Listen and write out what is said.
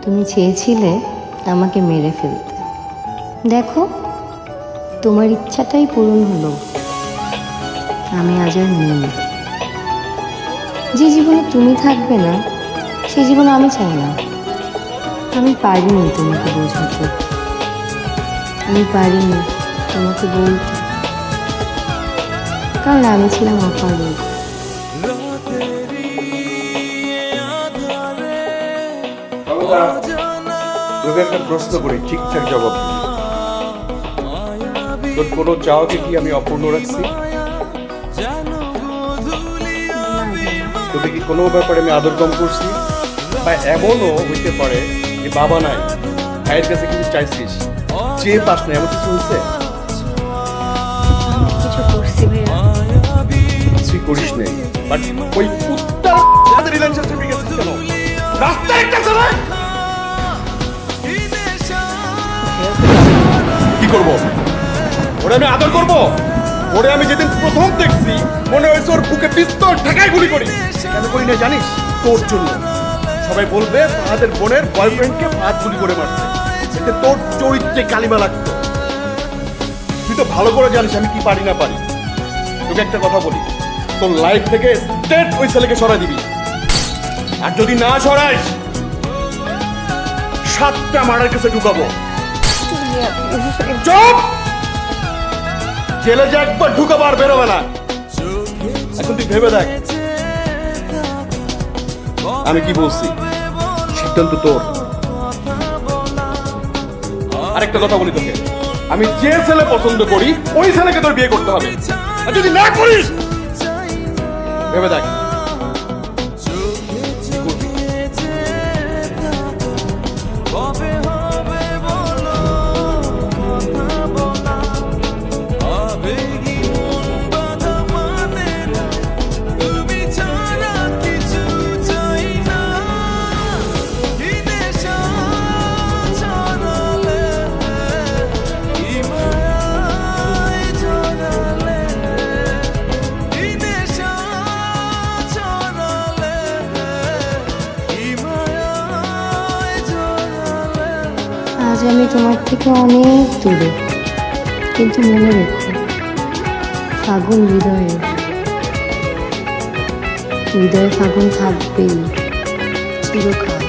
তুমি চেয়েছিলে আমাকে মেরে ফেলতে, দেখো তোমার ইচ্ছাটাই পূরণ হলো। আমি আজ আর নেই। যে জীবনে তুমি থাকবে না সে জীবন আমি চাই না। আমি পারিনি তোমাকে বোঝাতে, আমি পারিনি তোমাকে বলতে, কারণ আমি ছিলাম অপারগ। তোকে একটা প্রশ্ন করি, ঠিকঠাক জবাব দিবি। তোর কোনো চাওয়াকে কি আমি অপূর্ণ রাখছি? তোকে কি কোনো ব্যাপারে আমি আদর কম করছি? বা এমনও হইতে পারে যে বাবা নাই, ভাইয়ের কাছে কিছু চাইছিস, চেয়ে পাস না, এমন কিছু হয়েছে? কিছু করছি ভাইয়া? কিছুই করিস নেই, বাট ওই উত্তর রিলেশনশিপ গেছিস কেন? রাস্তায় একটা ছেলে কি করবো? ওরে আমি আদর করবো? ওরে আমি যেদিন প্রথম দেখছি মনে হয়েছে ওর বুকে পিস্তল ঠেকায় গুলি করি। কেন করি না জানিস? তোর জন্য। সবাই বলবে ফাহাদের বোনের বয়ফ্রেন্ডকে ফাহাদ গুলি করে মারছে, এতে তোর চরিত্রে কালিমা লাগতো। তুই তো ভালো করে জানিস আমি কি পারি না পারি। তোকে একটা কথা বলি, তোর লাইফ থেকে স্ট্রেট ওই ছেলেকে সরাই দিবি, আর যদি না সরাইস 7টা মার্ডার কেসে ঢুকাবো। চুপ! জেলে যে একবার ঢুকাবো আর বেরোবে না। এখন তুই ভেবে দেখ আমি কি বলছি, সিদ্ধান্ত তোর। আরেকটা কথা বলি তোকে, আমি যে ছেলে পছন্দ করি ওই ছেলেকে তোর বিয়ে করতে হবে, আর যদি না করিস ভেবে দেখ। আজ আমি তোমার থেকে অনেক দূরে, কিন্তু মনে রেখো ফাগুন হৃদয়ে, হৃদয়ে ফাগুন থাকবেই চিরকাল।